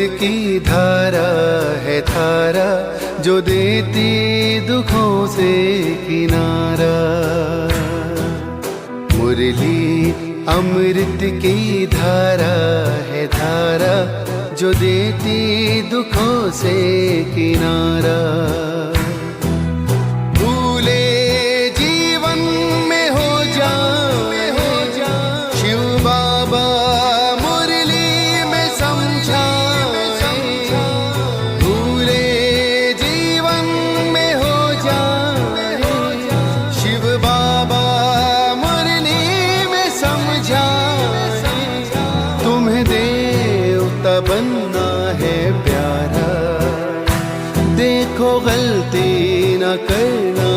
की धारा है धारा, जो देती दुखों से किनारा। मुरली अमृत की धारा है धारा, जो देती दुखों से किनारा। भूले जीवन में हो जाए शिव बाबा मुरली में समझाए। भूले जीवन में हो जाए शिव बाबा मुरली में समझाए। तुम्हें देवता बनना है प्यारा, देखो गलती न करना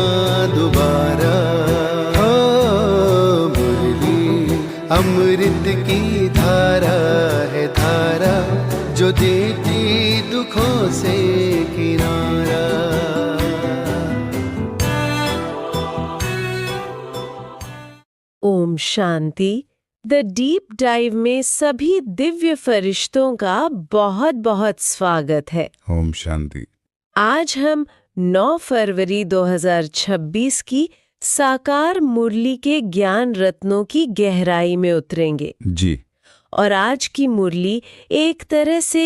दोबारा। हो मुरली अमृत की धारा है धारा, जो देती दुखों से किनारा। Om Shanti. The deep dive में सभी दिव्य फरिश्तों का बहुत बहुत स्वागत है। ओम शांति। आज हम 9 फरवरी 2026 की साकार मुरली के ज्ञान रत्नों की गहराई में उतरेंगे जी। और आज की मुरली एक तरह से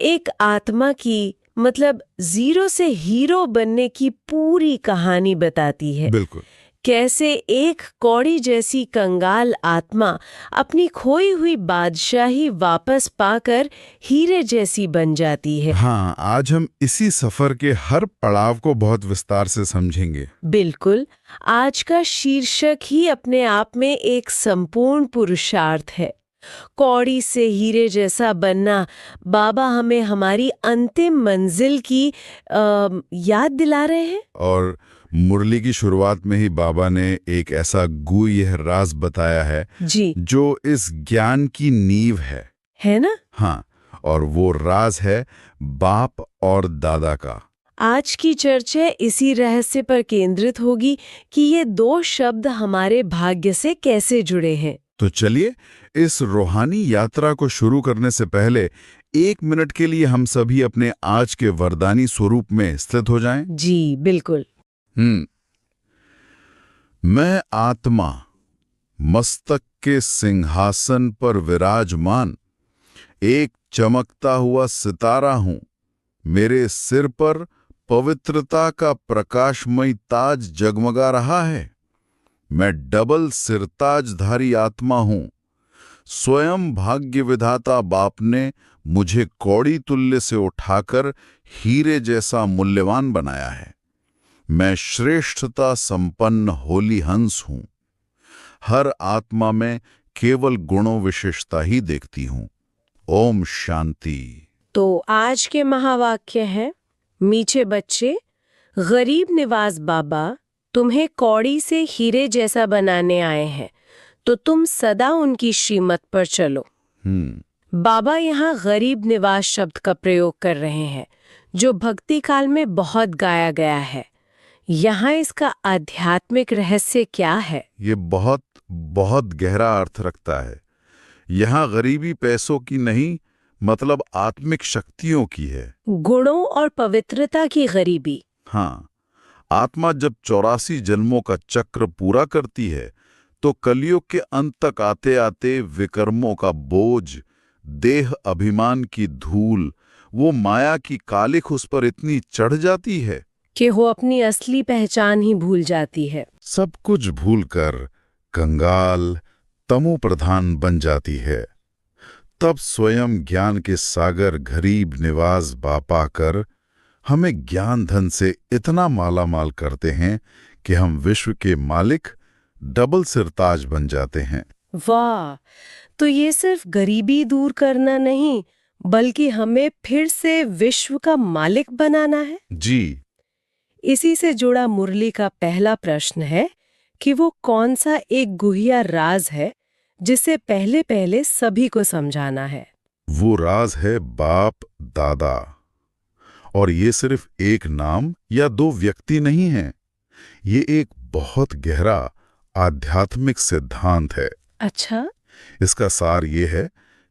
एक आत्मा की मतलब जीरो से हीरो बनने की पूरी कहानी बताती है। बिल्कुल। कैसे एक कौड़ी जैसी कंगाल आत्मा अपनी खोई हुई बादशाही वापस पाकर हीरे जैसी बन जाती है। हाँ, आज हम इसी सफर के हर पड़ाव को बहुत विस्तार से समझेंगे। बिल्कुल। आज का शीर्षक ही अपने आप में एक संपूर्ण पुरुषार्थ है। कौड़ी से हीरे जैसा बनना बाबा हमें हमारी अंतिम मंजिल की याद दिला रहे हैं। और मुरली की शुरुआत में ही बाबा ने एक ऐसा गुह्य राज बताया है जी, जो इस ज्ञान की नींव है ना? हाँ, और वो राज है बाप और दादा का। आज की चर्चा इसी रहस्य पर केंद्रित होगी कि ये 2 शब्द हमारे भाग्य से कैसे जुड़े हैं। तो चलिए इस रूहानी यात्रा को शुरू करने से पहले 1 मिनट के लिए हम सभी अपने आज के वरदानी स्वरूप में स्थित हो जाएं। जी बिल्कुल। मैं आत्मा मस्तक के सिंहासन पर विराजमान एक चमकता हुआ सितारा हूं। मेरे सिर पर पवित्रता का प्रकाशमयी ताज जगमगा रहा है। मैं डबल सिरताजधारी आत्मा हूं। स्वयं भाग्य विधाता बाप ने मुझे कौड़ी तुल्य से उठाकर हीरे जैसा मूल्यवान बनाया है। मैं श्रेष्ठता संपन्न होली हंस हूं। हर आत्मा में केवल गुणों विशेषता ही देखती हूं। ओम शांति। तो आज के महावाक्य है, मीठे बच्चे, गरीब निवास बाबा तुम्हें कौड़ी से हीरे जैसा बनाने आए हैं, तो तुम सदा उनकी श्रीमत पर चलो। बाबा यहाँ गरीब निवास शब्द का प्रयोग कर रहे हैं, जो भक्ति काल में बहुत गाया गया है। यहाँ इसका आध्यात्मिक रहस्य क्या है? ये बहुत बहुत गहरा अर्थ रखता है। यहाँ गरीबी पैसों की नहीं, मतलब आत्मिक शक्तियों की है। गुणों और पवित्रता की गरीबी। हाँ, आत्मा जब 84 जन्मों का चक्र पूरा करती है तो कलयुग के अंत तक आते आते विकर्मों का बोझ, देह अभिमान की धूल, वो माया की कालिख उस पर इतनी चढ़ जाती है कि वो अपनी असली पहचान ही भूल जाती है। सब कुछ भूलकर कंगाल तमो प्रधान बन जाती है। तब स्वयं ज्ञान के सागर गरीब निवास बापा कर हमें ज्ञान धन से इतना माला माल करते हैं कि हम विश्व के मालिक डबल सिरताज बन जाते हैं। वाह! तो ये सिर्फ गरीबी दूर करना नहीं, बल्कि हमें फिर से विश्व का मालिक बनाना है। जी। इसी से जुड़ा मुरली का पहला प्रश्न है कि वो कौन सा एक गुह्य राज है जिसे पहले पहले सभी को समझाना है। वो राज है बाप दादा। और ये सिर्फ एक नाम या 2 व्यक्ति नहीं है, ये एक बहुत गहरा आध्यात्मिक सिद्धांत है। अच्छा। इसका सार ये है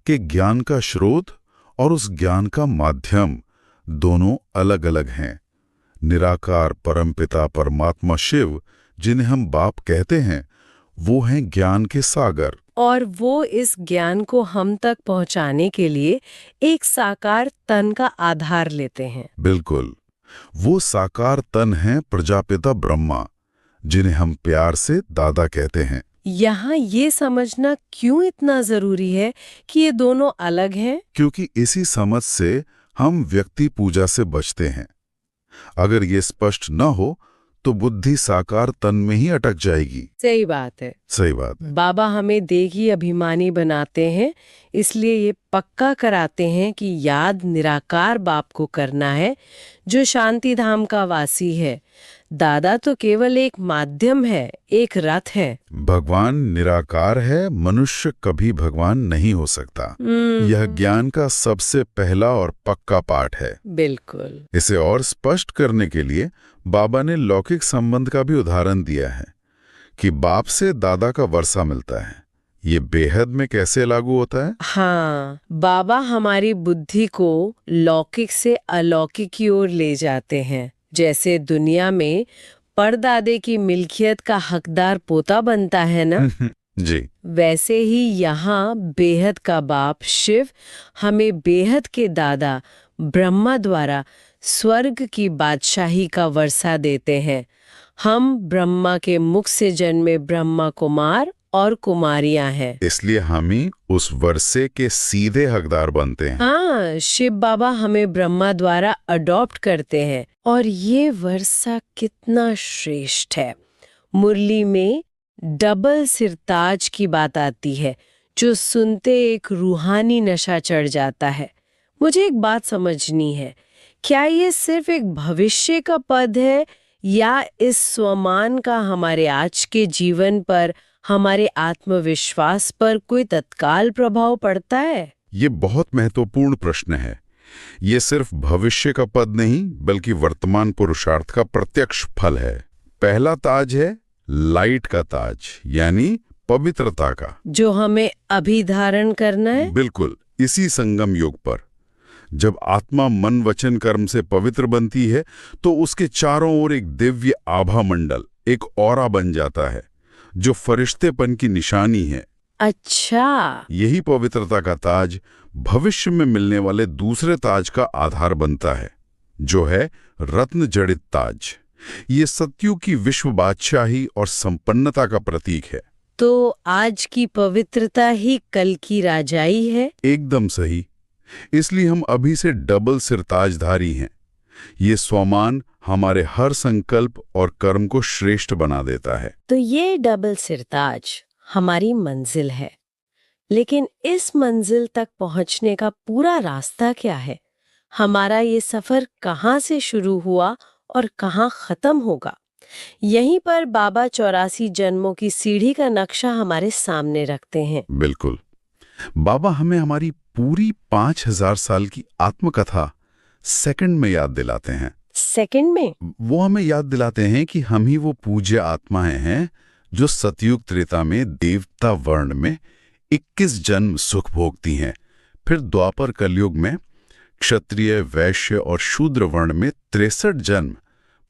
कि ज्ञान का स्रोत और उस ज्ञान का माध्यम दोनों अलग अलग हैं। निराकार परमपिता परमात्मा शिव, जिन्हें हम बाप कहते हैं, वो हैं ज्ञान के सागर। और वो इस ज्ञान को हम तक पहुंचाने के लिए एक साकार तन का आधार लेते हैं। बिल्कुल, वो साकार तन है प्रजापिता ब्रह्मा, जिन्हें हम प्यार से दादा कहते हैं। यहाँ ये समझना क्यों इतना जरूरी है कि ये दोनों अलग हैं? क्योंकि इसी समझ से हम व्यक्ति पूजा से बचते हैं। अगर ये स्पष्ट न हो तो बुद्धि साकार तन में ही अटक जाएगी। सही बात है। सही बात है। बाबा हमें देही अभिमानी बनाते हैं, इसलिए ये पक्का कराते हैं कि याद निराकार बाप को करना है, जो शांति धाम का वासी है। दादा तो केवल एक माध्यम है, एक रथ है। भगवान निराकार है, मनुष्य कभी भगवान नहीं हो सकता। यह ज्ञान का सबसे पहला और पक्का पाठ है। बिल्कुल। इसे और स्पष्ट करने के लिए बाबा ने लौकिक संबंध का भी उदाहरण दिया है कि बाप से दादा का वर्षा मिलता है। ये बेहद में कैसे लागू होता है? हाँ, बाबा हमारी बुद्धि को लौकिक से अलौकिक की ओर ले जाते हैं। जैसे दुनिया में परदादे की मिल्कियत का हकदार पोता बनता है ना, जी, वैसे ही यहाँ बेहद का बाप शिव हमें बेहद के दादा ब्रह्मा द्वारा स्वर्ग की बादशाही का वर्षा देते हैं। हम ब्रह्मा के मुख से जन्मे ब्रह्मा कुमार और कुमारियां हैं, इसलिए हम ही उस वर्षे के सीधे हकदार बनते हैं। हाँ, शिव बाबा हमें ब्रह्मा द्वारा अडॉप्ट करते हैं। और ये वर्षा कितना श्रेष्ठ है। मुरली में डबल सिरताज की बात आती है, जो सुनते एक रूहानी नशा चढ़ जाता है। मुझे एक बात समझनी है, क्या ये सिर्फ एक भविष्य का पद है या इस स्वमान का हमारे आज के जीवन पर, हमारे आत्मविश्वास पर कोई तत्काल प्रभाव पड़ता है? ये बहुत महत्वपूर्ण प्रश्न है। ये सिर्फ भविष्य का पद नहीं, बल्कि वर्तमान पुरुषार्थ का प्रत्यक्ष फल है। पहला ताज है लाइट का ताज, यानी पवित्रता का, जो हमें अभी धारण करना है। बिल्कुल इसी संगम युग पर। जब आत्मा मन वचन कर्म से पवित्र बनती है तो उसके चारों ओर एक दिव्य आभा मंडल, एक ऑरा बन जाता है, जो फरिश्तेपन की निशानी है। अच्छा, यही पवित्रता का ताज भविष्य में मिलने वाले दूसरे ताज का आधार बनता है, जो है रत्न जड़ित ताज। ये सत्युग की विश्व बादशाही और संपन्नता का प्रतीक है। तो आज की पवित्रता ही कल की राजाई है। एकदम सही। इसलिए हम अभी से डबल सिरताजधारी हैं। ये स्वमान हमारे हर संकल्प और कर्म को श्रेष्ठ बना देता है। तो ये डबल सिरताज हमारी मंजिल है, लेकिन इस मंजिल तक पहुंचने का पूरा रास्ता क्या है? हमारा ये सफर कहाँ से शुरू हुआ और कहाँ खत्म होगा? यहीं पर बाबा 84 जन्मों की सीढ़ी का नक्शा हमारे सामने रखते हैं। बिल्कुल। बाबा हमें हमारी पूरी 5000 साल की आत्मकथा सेकंड में याद दिलाते हैं। सेकंड में? वो हमें याद दिलाते हैं कि हम ही वो पूज्य आत्माएं हैं जो सतयुग त्रेता में देवता वर्ण में 21 जन्म सुख भोगती हैं, फिर द्वापर कलयुग में क्षत्रिय वैश्य और शूद्र वर्ण में 63 जन्म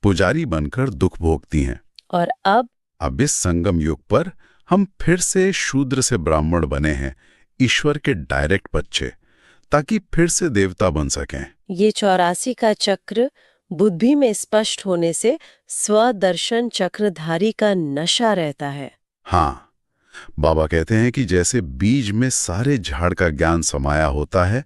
पुजारी बनकर दुख भोगती हैं। और अब इस संगम युग पर हम फिर से शूद्र से ब्राह्मण बने हैं, ईश्वर के डायरेक्ट बच्चे, ताकि फिर से देवता बन सकें। ये 84 का चक्र बुद्धि में स्पष्ट होने से स्वदर्शन चक्रधारी का नशा रहता है। हाँ, बाबा कहते हैं कि जैसे बीज में सारे झाड़ का ज्ञान समाया होता है,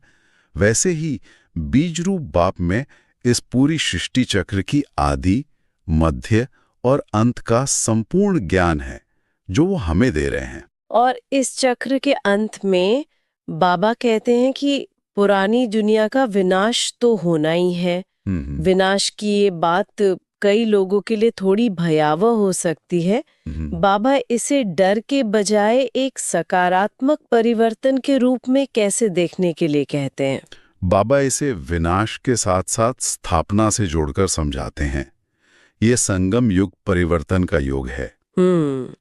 वैसे ही बीज रूप बाप में इस पूरी सृष्टि चक्र की आदि, मध्य और अंत का संपूर्ण ज्ञान है, जो वो हमें दे रहे हैं। और इस चक्र के अंत में बाबा कहते हैं कि पुरानी दुनिया का विनाश तो होना ही है। विनाश की ये बात कई लोगों के लिए थोड़ी भयावह हो सकती है। बाबा इसे डर के बजाय एक सकारात्मक परिवर्तन के रूप में कैसे देखने के लिए कहते हैं? बाबा इसे विनाश के साथ साथ स्थापना से जोड़कर समझाते हैं। ये संगम युग परिवर्तन का युग है।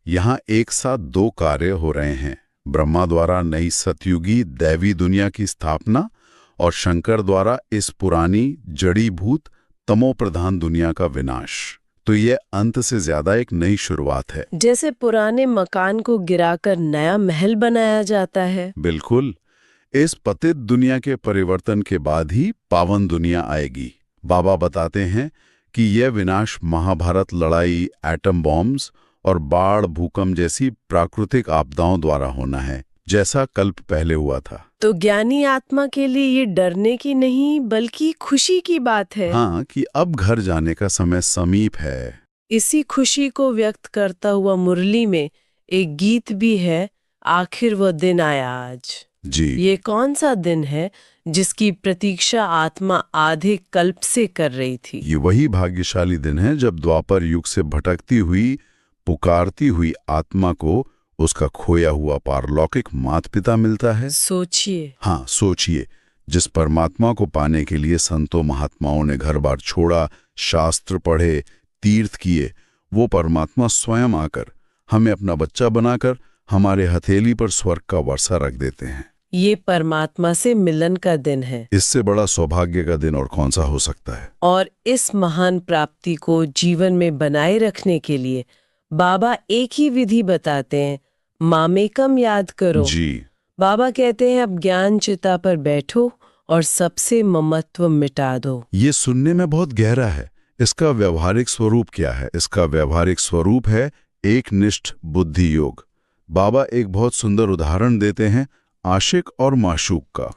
यहाँ एक साथ दो कार्य हो रहे हैं, ब्रह्मा द्वारा नई सतयुगी दैवी दुनिया की स्थापना और शंकर द्वारा इस पुरानी जड़ीभूत तमोप्रधान दुनिया का विनाश। तो ये अंत से ज्यादा एक नई शुरुआत है। जैसे पुराने मकान को गिराकर नया महल बनाया जाता है। बिल्कुल। इस पतित दुनिया के परिवर्तन के बाद ही पावन दुनिया आएगी। बाबा बताते हैं कि यह विनाश महाभारत लड़ाई, एटम बॉम्ब्स और बाढ़, भूकंप जैसी प्राकृतिक आपदाओं द्वारा होना है, जैसा कल्प पहले हुआ था। तो ज्ञानी आत्मा के लिए ये डरने की नहीं बल्कि खुशी की बात है। हाँ, कि अब घर जाने का समय समीप है। इसी खुशी को व्यक्त करता हुआ मुरली में एक गीत भी है, आखिर वो दिन आया आज। जी। ये कौन सा दिन है जिसकी प्रतीक्षा आत्मा आधे कल्प से कर रही थी? ये वही भाग्यशाली दिन है जब द्वापर युग से भटकती हुई, पुकारती हुई आत्मा को उसका खोया हुआ पारलौकिक माता पिता मिलता है। सोचिए। हाँ, सोचिए, जिस परमात्मा को पाने के लिए संतों महात्माओं ने घर बार छोड़ा, शास्त्र पढ़े, तीर्थ किए, वो परमात्मा स्वयं आकर हमें अपना बच्चा बनाकर हमारे हथेली पर स्वर्ग का वर्षा रख देते हैं। ये परमात्मा से मिलन का दिन है। इससे बड़ा सौभाग्य का दिन और कौन सा हो सकता है। और इस महान प्राप्ति को जीवन में बनाए रखने के लिए बाबा एक ही विधि बताते हैं, मामेकम याद करो। जी। बाबा कहते हैं अब ज्ञान चिता पर बैठो और सबसे ममत्व मिटा दो। ये सुनने में बहुत गहरा है। इसका व्यवहारिक स्वरूप क्या है? इसका व्यवहारिक स्वरूप है एक निष्ठ बुद्धि योग। बाबा एक बहुत सुंदर उदाहरण देते हैं आशिक और माशूक का।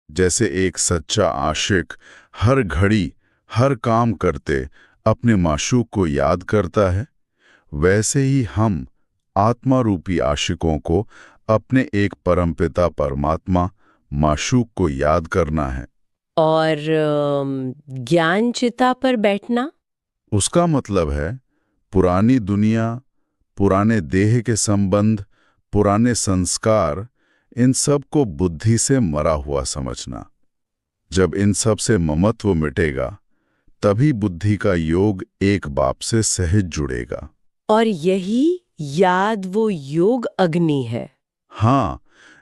जैसे एक सच्चा आशिक हर घड़ी हर काम करते अपने माशूक को याद करता है, वैसे ही हम आत्मा रूपी आशिकों को अपने एक परमपिता परमात्मा माशूक को याद करना है। और ज्ञान चिता पर बैठना? उसका मतलब है पुरानी दुनिया, पुराने देह के संबंध, पुराने संस्कार, इन सब को बुद्धि से मरा हुआ समझना। जब इन सब से ममत्व मिटेगा तभी बुद्धि का योग एक बाप से सहज जुड़ेगा। और यही याद वो योग अग्नि है। हाँ,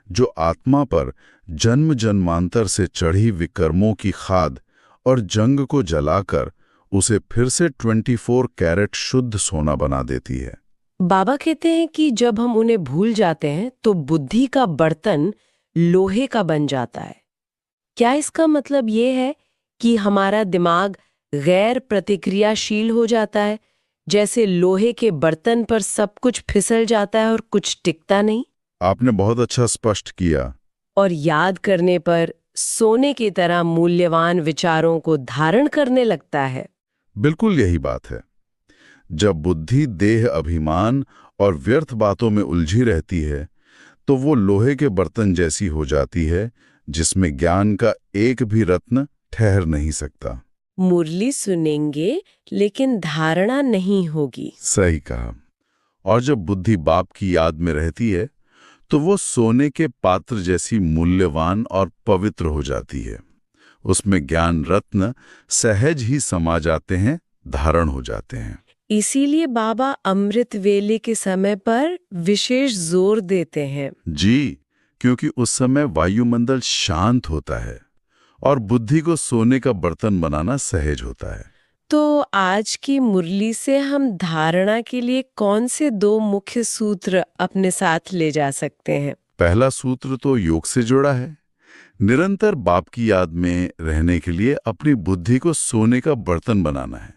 जो आत्मा पर जन्म जन्मांतर से चढ़ी विकर्मों की खाद और जंग को जलाकर उसे फिर से 24 कैरेट शुद्ध सोना बना देती है। बाबा कहते हैं कि जब हम उन्हें भूल जाते हैं तो बुद्धि का बर्तन लोहे का बन जाता है। क्या इसका मतलब ये है कि हमारा दिमाग गैर प्रतिक्रियाशील हो जाता है, जैसे लोहे के बर्तन पर सब कुछ फिसल जाता है और कुछ टिकता नहीं? आपने बहुत अच्छा स्पष्ट किया। और याद करने पर सोने की तरह मूल्यवान विचारों को धारण करने लगता है। बिल्कुल यही बात है। जब बुद्धि देह अभिमान और व्यर्थ बातों में उलझी रहती है तो वो लोहे के बर्तन जैसी हो जाती है जिसमें ज्ञान का एक भी रत्न ठहर नहीं सकता। मुरली सुनेंगे लेकिन धारणा नहीं होगी। सही कहा। और जब बुद्धि बाप की याद में रहती है तो वो सोने के पात्र जैसी मूल्यवान और पवित्र हो जाती है। उसमें ज्ञान रत्न सहज ही समा जाते हैं, धारण हो जाते हैं। इसीलिए बाबा अमृत वेले के समय पर विशेष जोर देते हैं। जी, क्योंकि उस समय वायुमंडल शांत होता है और बुद्धि को सोने का बर्तन बनाना सहज होता है। तो आज की मुरली से हम धारणा के लिए कौन से 2 मुख्य सूत्र अपने साथ ले जा सकते हैं? पहला सूत्र तो योग से जुड़ा है। निरंतर बाप की याद में रहने के लिए अपनी बुद्धि को सोने का बर्तन बनाना है।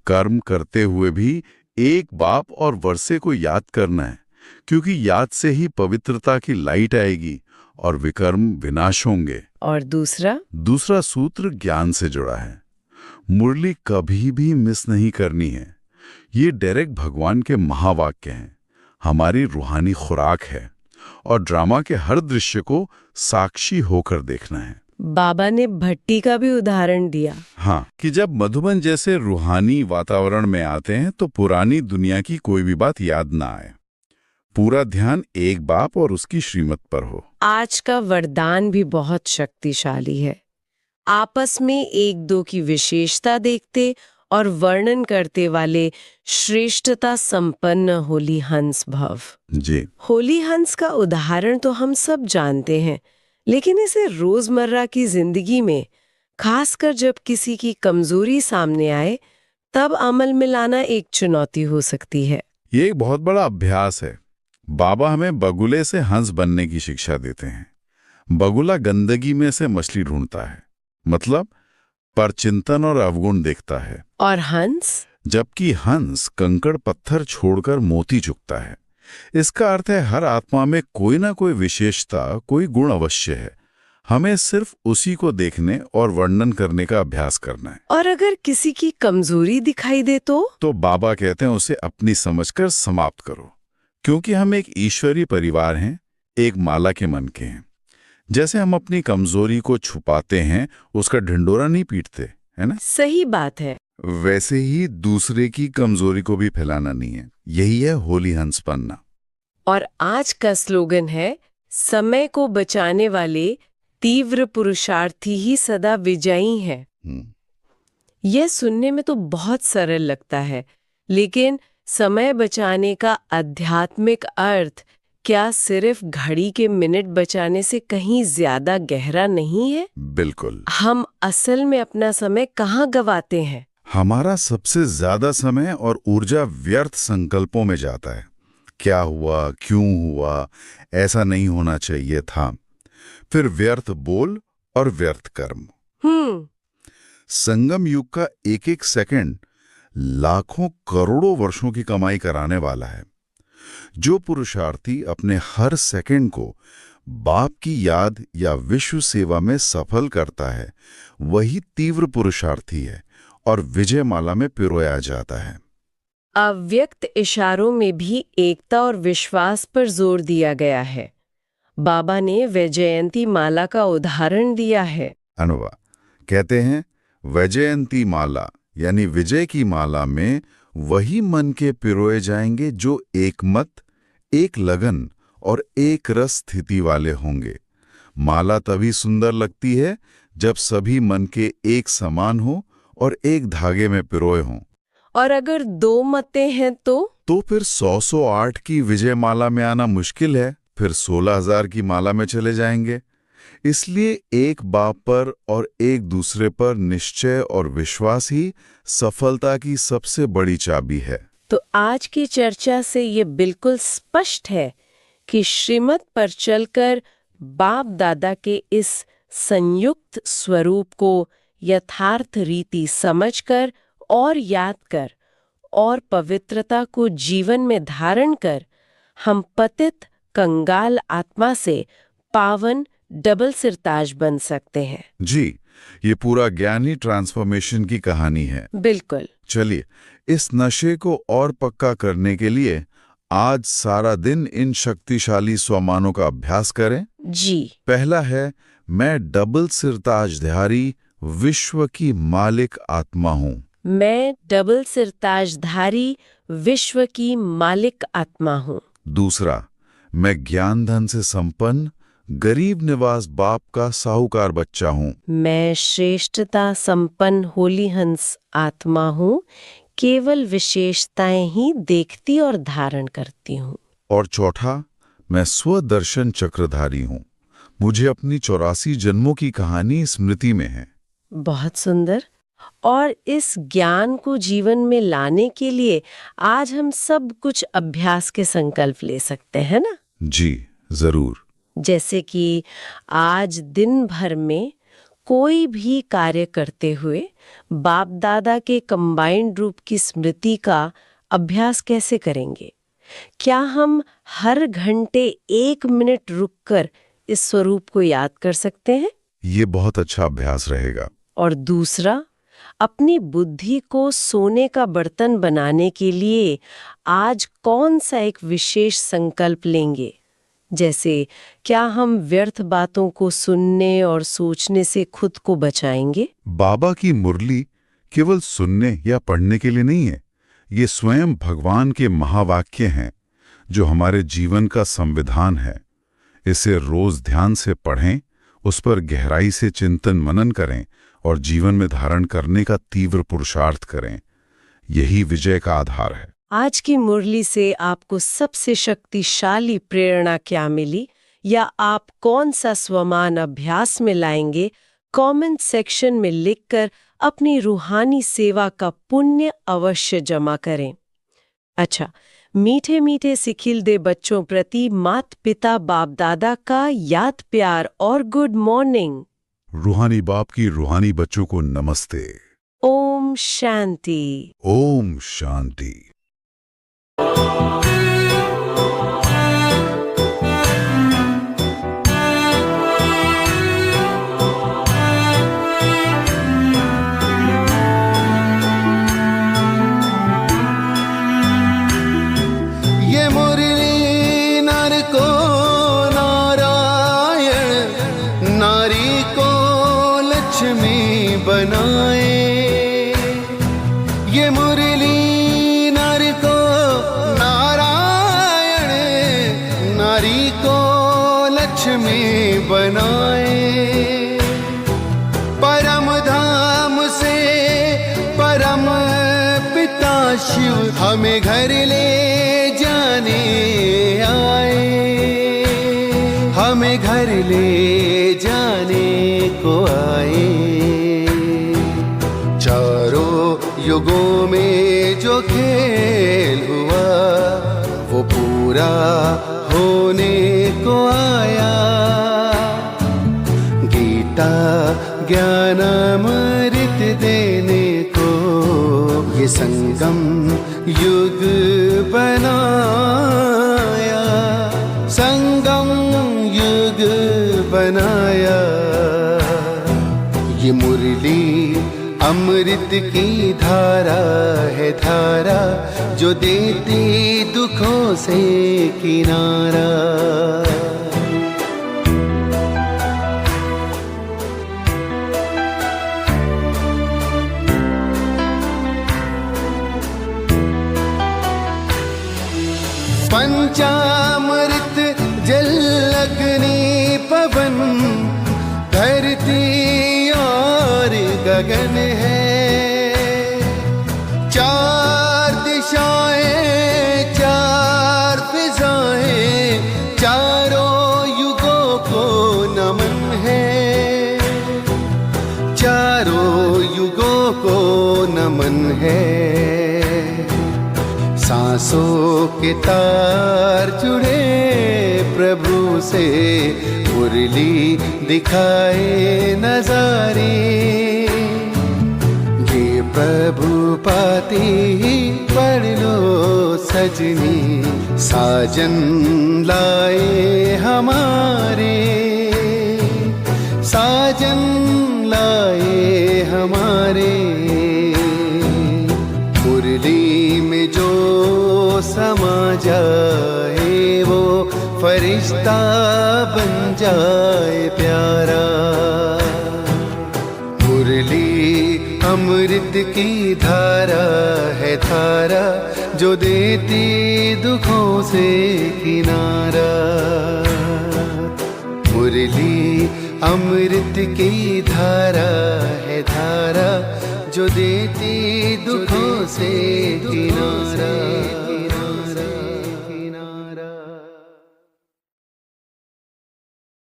कर्म करते हुए भी एक बाप और वर्षे को याद करना है, क्योंकि याद से ही पवित्रता की लाइट आएगी और विकर्म विनाश होंगे। और दूसरा सूत्र ज्ञान से जुड़ा है। मुरली कभी भी मिस नहीं करनी है। ये डायरेक्ट भगवान के महावाक्य हैं, हमारी रूहानी खुराक है और ड्रामा के हर दृश्य को साक्षी होकर देखना है। बाबा ने भट्टी का भी उदाहरण दिया। हाँ, कि जब मधुबन जैसे रूहानी वातावरण में आते हैं तो पुरानी दुनिया की कोई भी बात याद ना आए। पूरा ध्यान एक बाप और उसकी श्रीमत पर हो। आज का वरदान भी बहुत शक्तिशाली है। आपस में एक दो की विशेषता देखते और वर्णन करते वाले श्रेष्ठता संपन्न होली हंस भव। जी। होली हंस का उदाहरण तो हम सब जानते हैं, लेकिन इसे रोजमर्रा की जिंदगी में, खासकर जब किसी की कमजोरी सामने आए, तब अमल में लाना एक चुनौती हो सकती है। ये एक बहुत बड़ा अभ्यास है। बाबा हमें बगुले से हंस बनने की शिक्षा देते हैं। बगुला गंदगी में से मछली ढूंढता है, मतलब परचिंतन और अवगुण देखता है, और हंस? जबकि हंस कंकड़ पत्थर छोड़कर मोती चुगता है। इसका अर्थ है हर आत्मा में कोई ना कोई विशेषता, कोई गुण अवश्य है। हमें सिर्फ उसी को देखने और वर्णन करने का अभ्यास करना है। और अगर किसी की कमजोरी दिखाई दे तो बाबा कहते हैं उसे अपनी समझकर समाप्त करो, क्योंकि हम एक ईश्वरीय परिवार हैं, एक माला के मन के हैं। जैसे हम अपनी कमजोरी को छुपाते हैं, उसका ढिंडोरा नहीं पीटते, है ना? सही बात है। वैसे ही दूसरे की कमजोरी को भी फैलाना नहीं है। यही है होली हंस बनना। और आज का स्लोगन है, समय को बचाने वाले तीव्र पुरुषार्थी ही सदा विजयी हैं। यह सुनने में तो बहुत सरल लगता है, लेकिन समय बचाने का आध्यात्मिक अर्थ क्या सिर्फ घड़ी के मिनट बचाने से कहीं ज्यादा गहरा नहीं है? बिल्कुल। हम असल में अपना समय कहाँ गवाते हैं? हमारा सबसे ज्यादा समय और ऊर्जा व्यर्थ संकल्पों में जाता है। क्या हुआ, क्यों हुआ, ऐसा नहीं होना चाहिए था। फिर व्यर्थ बोल और व्यर्थ कर्म। संगम युग का एक एक सेकंड लाखों करोड़ों वर्षों की कमाई कराने वाला है। जो पुरुषार्थी अपने हर सेकंड को बाप की याद या विश्व सेवा में सफल करता है, वही तीव्र पुरुषार्थी है और विजय माला में पिरोया जाता है। अव्यक्त इशारों में भी एकता और विश्वास पर जोर दिया गया है। बाबा ने वैजयंती माला का उदाहरण दिया है। अनुवा कहते हैं, वैजयंती माला यानी विजय की माला में वही मन के पिरोए जाएंगे जो एक मत, एक लगन और एक रस स्थिति वाले होंगे। माला तभी सुंदर लगती है जब सभी मन के एक समान हो और एक धागे में पिरोए हों। और अगर दो मतें हैं तो फिर 100-108 की विजय माला में आना मुश्किल है, फिर 16,000 की माला में चले जाएंगे। इसलिए एक बाप पर और एक दूसरे पर निश्चय और विश्वास ही सफलता की सबसे बड़ी चाबी है। तो आज की चर्चा से ये बिल्कुल स्पष्ट है कि श्रीमत पर चलकर बाप दादा के इस संयुक्त स्वरूप को यथार्थ रीति समझकर और याद कर और पवित्रता को जीवन में धारण कर, हम पतित कंगाल आत्मा से पावन डबल सिरताज बन सकते हैं। जी, ये पूरा ज्ञानी ट्रांसफॉर्मेशन की कहानी है। बिल्कुल। चलिए, इस नशे को और पक्का करने के लिए आज सारा दिन इन शक्तिशाली स्वमानों का अभ्यास करें। जी। पहला है, मैं डबल सिरताजधारी विश्व की मालिक आत्मा हूँ। मैं डबल सिरताजधारी विश्व की मालिक आत्मा हूँ। दूसरा, मैं ज्ञान धन से संपन्न गरीब निवास बाप का साहूकार बच्चा हूँ। मैं श्रेष्ठता संपन्न होली हंस आत्मा हूँ, केवल विशेषताएं ही देखती और धारण करती हूँ। और चौथा, मैं स्वदर्शन चक्रधारी हूँ। मुझे अपनी 84 जन्मों की कहानी स्मृति में है। बहुत सुंदर। और इस ज्ञान को जीवन में लाने के लिए आज हम सब कुछ अभ्यास के संकल्प ले सकते हैं ना? जी, जरूर। जैसे कि आज दिन भर में कोई भी कार्य करते हुए बाप दादा के कंबाइंड रूप की स्मृति का अभ्यास कैसे करेंगे? क्या हम हर घंटे 1 मिनट रुककर इस स्वरूप को याद कर सकते हैं? ये बहुत अच्छा अभ्यास रहेगा। और दूसरा, अपनी बुद्धि को सोने का बर्तन बनाने के लिए आज कौन सा एक विशेष संकल्प लेंगे? जैसे क्या हम व्यर्थ बातों को सुनने और सोचने से खुद को बचाएंगे? बाबा की मुरली केवल सुनने या पढ़ने के लिए नहीं है। ये स्वयं भगवान के महावाक्य हैं, जो हमारे जीवन का संविधान है। इसे रोज ध्यान से पढ़ें, उस पर गहराई से चिंतन मनन करें और जीवन में धारण करने का तीव्र पुरुषार्थ करें। यही विजय का आधार है। आज की मुरली से आपको सबसे शक्तिशाली प्रेरणा क्या मिली, या आप कौन सा स्वमान अभ्यास में लाएंगे, कमेंट सेक्शन में लिखकर अपनी रूहानी सेवा का पुण्य अवश्य जमा करें। अच्छा, मीठे मीठे सिखिल दे बच्चों प्रति मात पिता बाप दादा का याद प्यार और गुड मॉर्निंग। रूहानी बाप की रूहानी बच्चों को नमस्ते। ओम शांति। ओम शांति। ये मुरली नर को नारायण, नारी को लक्ष्मी बनाए। ये मुरली नर को नारायण, नारी को लक्ष्मी बनाए। परम धाम से परम पिता शिव हमें घर ले जाने आए, हमें घर ले जाने को आए। चारों युगों में जो खेल हुआ वो पूरा होने को आया। गीता ज्ञान अमृत देने को ये संगम युग बनाया, संगम युग बनाया। ये मुरली अमृत की धारा है, धारा जो देती दुखों से किनारा। पंचामृत जल अग्नि पवन, धरती और गगन है। चार दिशाएं, चार फिजाएं, चारों युगों को नमन है, चारों युगों को नमन है। सांसों के तार जुड़े प्रभु से, मुरली दिखाए नजारे। ये प्रभु पाती पढ़ लो सजनी, साजन लाए हमारे, साजन लाए हमारे। मुरली में जो समा जाए वो फरिश्ता बन जाए प्यारा। मुरली अमृत की धारा है, धारा जो देती दुखों से किनारा। मुरली अमृत की धारा है, धारा जो देती दुखों से किनारा।